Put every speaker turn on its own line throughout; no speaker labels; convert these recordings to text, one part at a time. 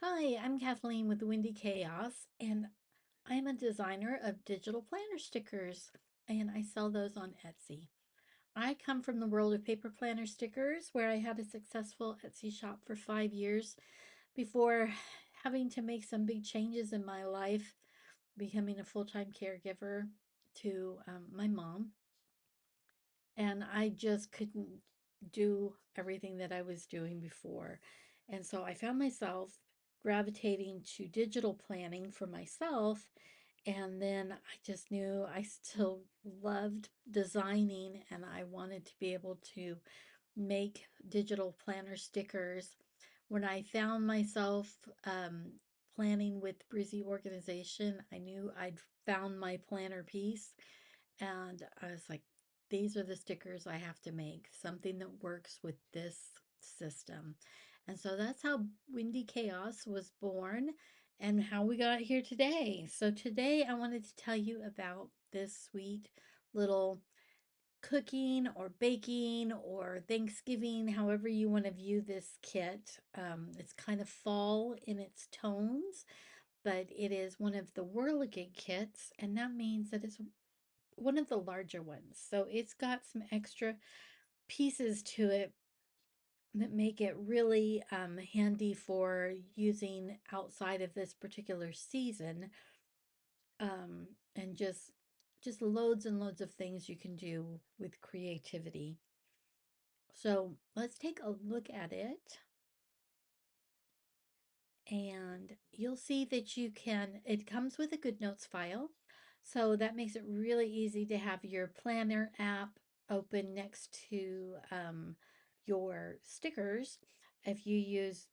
Hi, I'm Kathleen with Windy Chaos, and I'm a designer of digital planner stickers, and I sell those on Etsy. I come from the world of paper planner stickers, where I had a successful Etsy shop for 5 years before having to make some big changes in my life, becoming a full-time caregiver to my mom. And I just couldn't do everything that I was doing before. And so I found myself gravitating to digital planning for myself. And then I just knew I still loved designing and I wanted to be able to make digital planner stickers. When I found myself planning with Breezy Organization, I knew I'd found my planner piece. And I was like, these are the stickers I have to make, something that works with this system. And so that's how Windy Chaos was born and how we got here today. So today I wanted to tell you about this sweet little cooking or baking or Thanksgiving, however you want to view this kit. It's kind of fall in its tones, but it is one of the Whirligig kits, and that means that it's one of the larger ones. So it's got some extra pieces to it that make it really handy for using outside of this particular season. And just loads and loads of things you can do with creativity. So let's take a look at it. And you'll see that it comes with a GoodNotes file. So that makes it really easy to have your planner app open next to your stickers. If you use,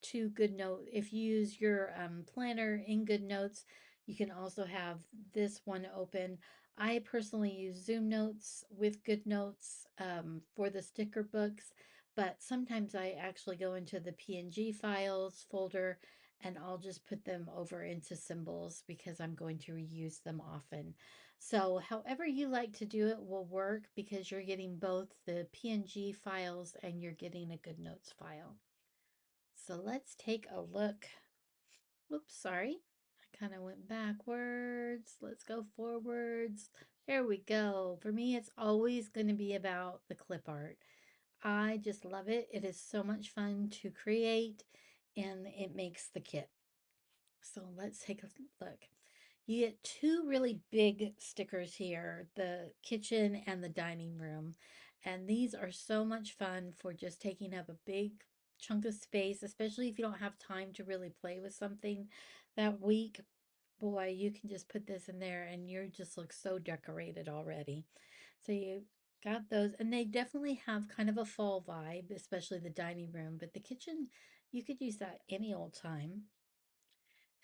two GoodNote, if you use your planner in GoodNotes, you can also have this one open. I personally use Zoom Notes with GoodNotes for the sticker books, but sometimes I actually go into the PNG files folder and I'll just put them over into symbols because I'm going to reuse them often. So however you like to do it will work because you're getting both the PNG files and you're getting a GoodNotes file. So let's take a look. Oops, sorry. I kind of went backwards. Let's go forwards. There we go. For me, it's always going to be about the clip art. I just love it. It is so much fun to create and it makes the kit. So let's take a look. You get two really big stickers here, the kitchen and the dining room. And these are so much fun for just taking up a big chunk of space, especially if you don't have time to really play with something that week. Boy, you can just put this in there and you just look so decorated already. So you got those, and they definitely have kind of a fall vibe, especially the dining room, but the kitchen, you could use that any old time.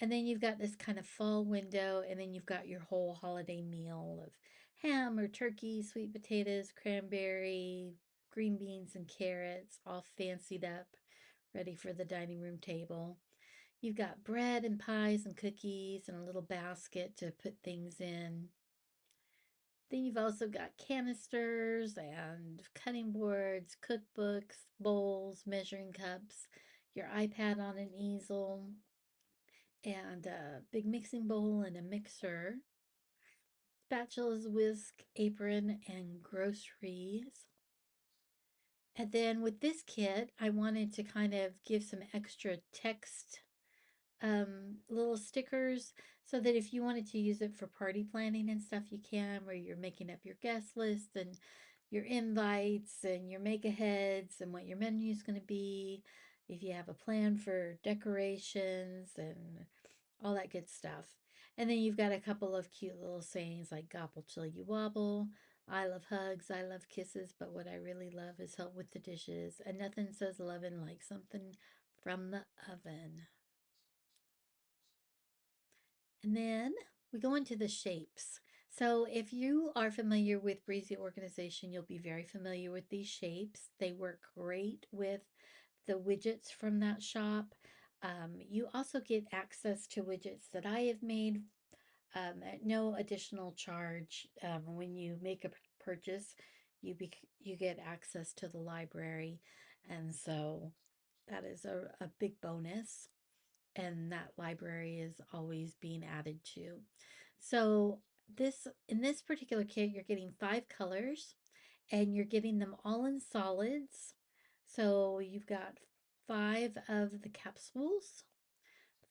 And then you've got this kind of fall window, and then you've got your whole holiday meal of ham or turkey, sweet potatoes, cranberry, green beans, and carrots, all fancied up, ready for the dining room table. You've got bread and pies and cookies and a little basket to put things in. Then you've also got canisters and cutting boards, cookbooks, bowls, measuring cups, your iPad on an easel, and a big mixing bowl and a mixer, spatulas, whisk, apron, and groceries. And then with this kit, I wanted to kind of give some extra text little stickers so that if you wanted to use it for party planning and stuff, you can, where you're making up your guest list and your invites and your make aheads and what your menu is going to be, if you have a plan for decorations and all that good stuff. And then you've got a couple of cute little sayings like gobble till you wobble. I love hugs, I love kisses, but what I really love is help with the dishes. And nothing says lovin' like something from the oven. And then we go into the shapes. So if you are familiar with Breezy Organization, you'll be very familiar with these shapes. They work great with the widgets from that shop. You also get access to widgets that I have made at no additional charge. When you make a purchase, you get access to the library, and so that is a big bonus. and that library is always being added to. So this in this particular kit, you're getting 5 colors and you're getting them all in solids. So you've got 5 of the capsules,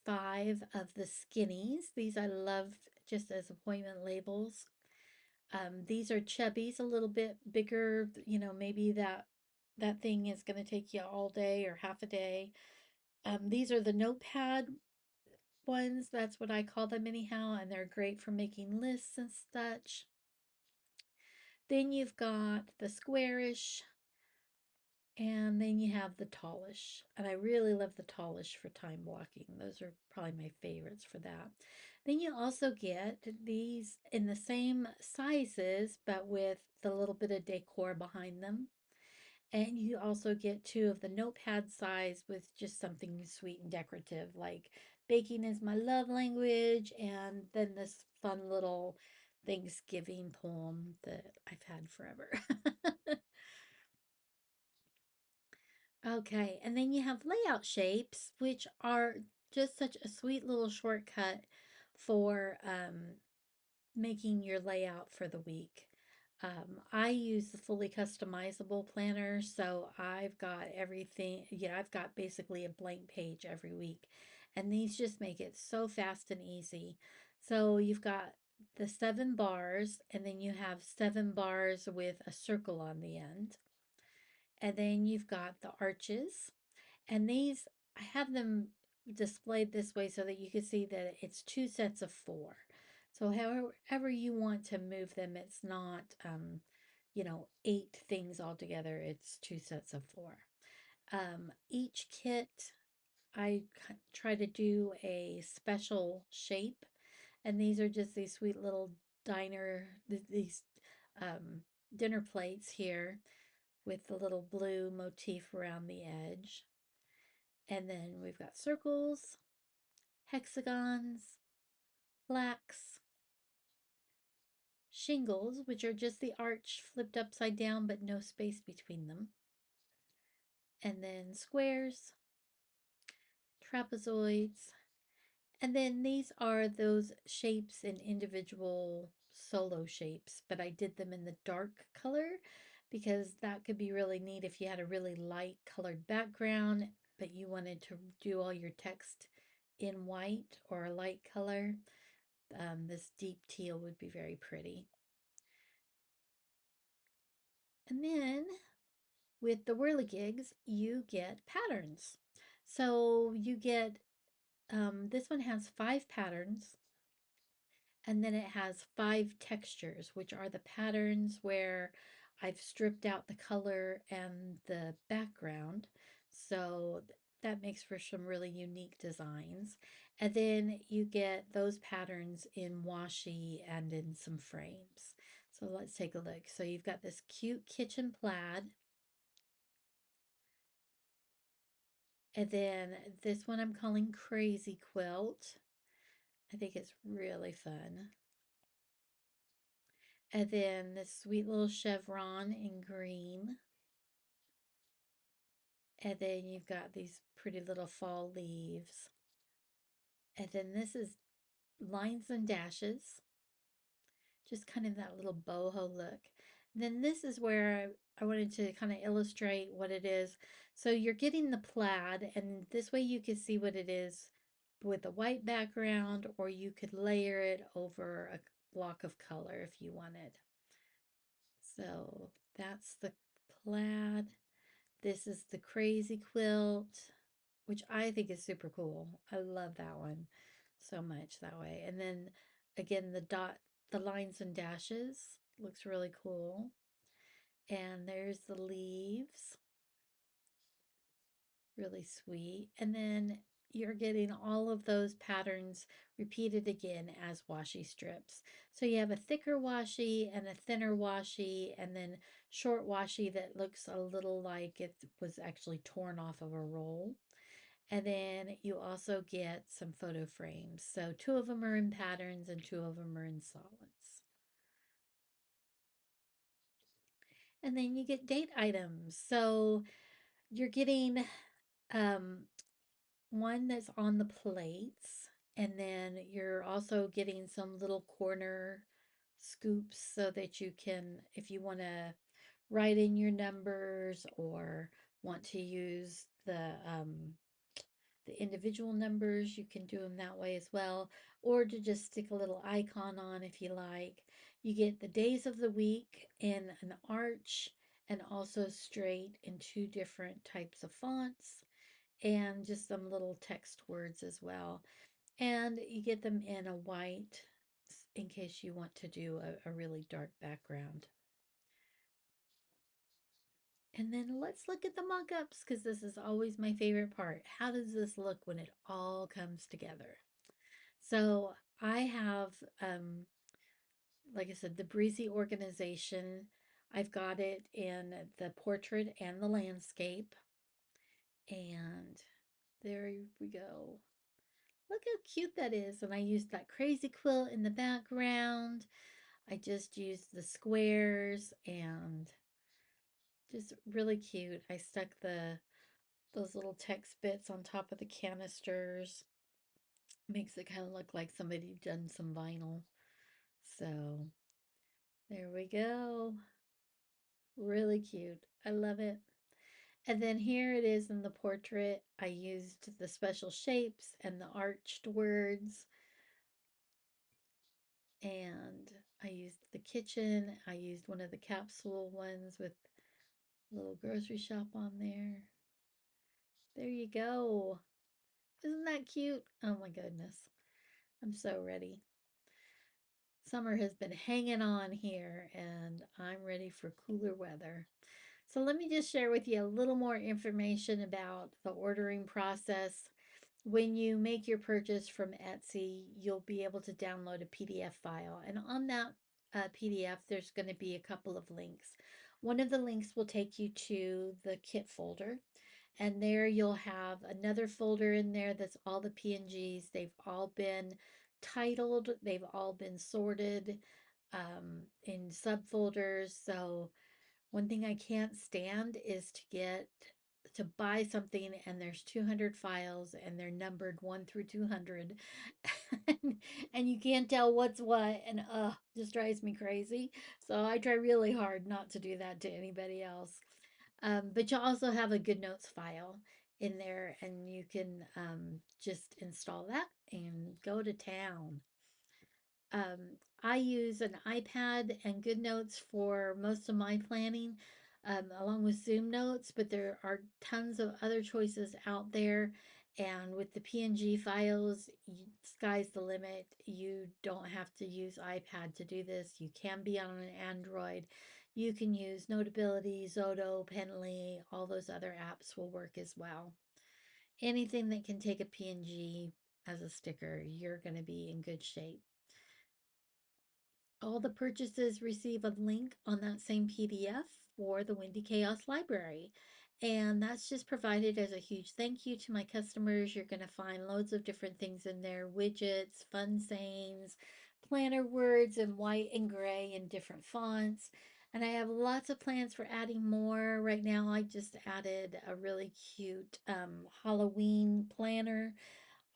5 of the skinnies. These I love just as appointment labels. These are chubbies, a little bit bigger. Maybe that thing is going to take you all day or half a day. These are the notepad ones. That's what I call them anyhow, and they're great for making lists and such. Then you've got the squarish, and then you have the tallish. And I really love the tallish for time blocking. Those are probably my favorites for that. Then you also get these in the same sizes, but with the little bit of decor behind them. And you also get 2 of the notepad size with just something sweet and decorative, like baking is my love language, and then this fun little Thanksgiving poem that I've had forever. Okay, and then you have layout shapes, which are just such a sweet little shortcut for making your layout for the week. I use the fully customizable planner, so I've got everything. Yeah, I've got basically a blank page every week, and these just make it so fast and easy. So you've got the 7 bars, and then you have 7 bars with a circle on the end. And then you've got the arches, and these, I have them displayed this way so that you can see that it's 2 sets of 4. So however you want to move them, it's not, 8 things all together. It's 2 sets of 4. Each kit, I try to do a special shape, and these are just these sweet little these um, dinner plates here with the little blue motif around the edge. And then we've got circles, hexagons, plaques, shingles, which are just the arch flipped upside down but no space between them, and then squares, trapezoids, and then these are those shapes in individual solo shapes, but I did them in the dark color because that could be really neat if you had a really light colored background, but you wanted to do all your text in white or a light color. This deep teal would be very pretty. And then with the Whirligigs, you get patterns. So you get, this one has 5 patterns, and then it has 5 textures, which are the patterns where I've stripped out the color and the background. So that makes for some really unique designs. And then you get those patterns in washi and in some frames. So let's take a look. So you've got this cute kitchen plaid. And then this one I'm calling Crazy Quilt. I think it's really fun. And then this sweet little chevron in green. And then you've got these pretty little fall leaves. And then this is lines and dashes, just kind of that little boho look. And then this is where I wanted to kind of illustrate what it is. So you're getting the plaid, and this way you can see what it is with a white background, or you could layer it over a block of color if you wanted. So that's the plaid. This is the crazy quilt, which I think is super cool. I love that one so much that way. And then again, the lines and dashes looks really cool. And there's the leaves, really sweet. And then you're getting all of those patterns repeated again as washi strips. So you have a thicker washi and a thinner washi, and then short washi that looks a little like it was actually torn off of a roll. And then you also get some photo frames. So 2 of them are in patterns and 2 of them are in solids. And then you get date items. So you're getting um, one that's on the plates, and then you're also getting some little corner scoops so that you can, if you want to write in your numbers or want to use the individual numbers, you can do them that way as well, or to just stick a little icon on if you like. You get the days of the week in an arch and also straight in two different types of fonts and just some little text words as well. And you get them in a white in case you want to do a really dark background. And then let's look at the mock-ups because this is always my favorite part. How does this look when it all comes together? So I have, like I said, the Breezy organization. I've got it in the portrait and the landscape. And there we go. Look how cute that is. And I used that crazy quilt in the background. I just used the squares and just really cute. I stuck those little text bits on top of the canisters. Makes it kind of look like somebody done some vinyl. So there we go. Really cute. I love it. And then here it is in the portrait. I used the special shapes and the arched words. And I used the kitchen. I used one of the capsule ones with a little grocery shop on there. There you go. Isn't that cute? Oh my goodness. I'm so ready. Summer has been hanging on here and I'm ready for cooler weather. So let me just share with you a little more information about the ordering process. When you make your purchase from Etsy, you'll be able to download a PDF file. And on that PDF, there's going to be a couple of links. One of the links will take you to the kit folder. And there you'll have another folder in there that's all the PNGs. They've all been titled, they've all been sorted in subfolders. So one thing I can't stand is to buy something and there's 200 files and they're numbered 1 through 200 and you can't tell what's what and just drives me crazy. So I try really hard not to do that to anybody else. But you also have a GoodNotes file in there and you can just install that and go to town. I use an iPad and GoodNotes for most of my planning, along with Zoom Notes, but there are tons of other choices out there. And with the PNG files, sky's the limit. You don't have to use iPad to do this. You can be on an Android. You can use Notability, Zoto, Penly, all those other apps will work as well. Anything that can take a PNG as a sticker, you're going to be in good shape. All the purchases receive a link on that same PDF for the Windy Chaos Library. And that's just provided as a huge thank you to my customers. You're going to find loads of different things in there, widgets, fun sayings, planner words in white and gray in different fonts. And I have lots of plans for adding more. Right now, I just added a really cute Halloween planner.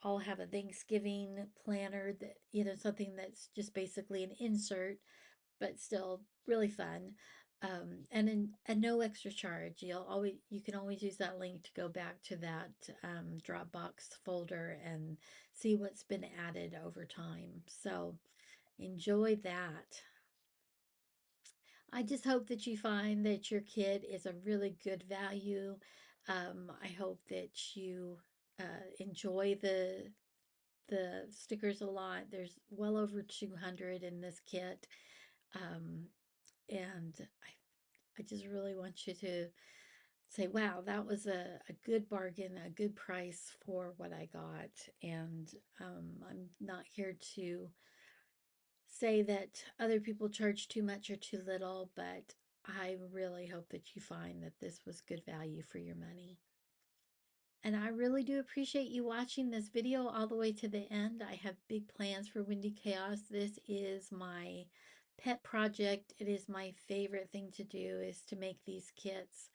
I'll have a Thanksgiving planner that, something that's just basically an insert, but still really fun. And no extra charge. You can always use that link to go back to that Dropbox folder and see what's been added over time. So enjoy that. I just hope that you find that your kit is a really good value. I hope that you enjoy the stickers a lot. There's well over 200 in this kit. Um, and I just really want you to say, wow, that was a good bargain, a good price for what I got. And I'm not here to say that other people charge too much or too little, but I really hope that you find that this was good value for your money. And I really do appreciate you watching this video all the way to the end. I have big plans for Windy Chaos. This is my pet project. It is my favorite thing to do is to make these kits.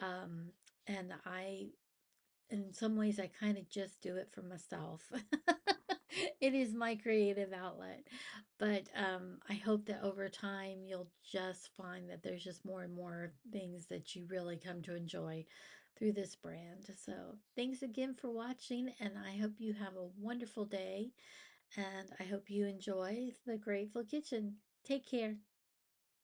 Um, and I in some ways, I kind of just do it for myself. It is my creative outlet. But I hope that over time you'll just find that there's just more and more things that you really come to enjoy through this brand. So thanks again for watching, and I hope you have a wonderful day. And I hope you enjoy the Grateful Kitchen. Take care.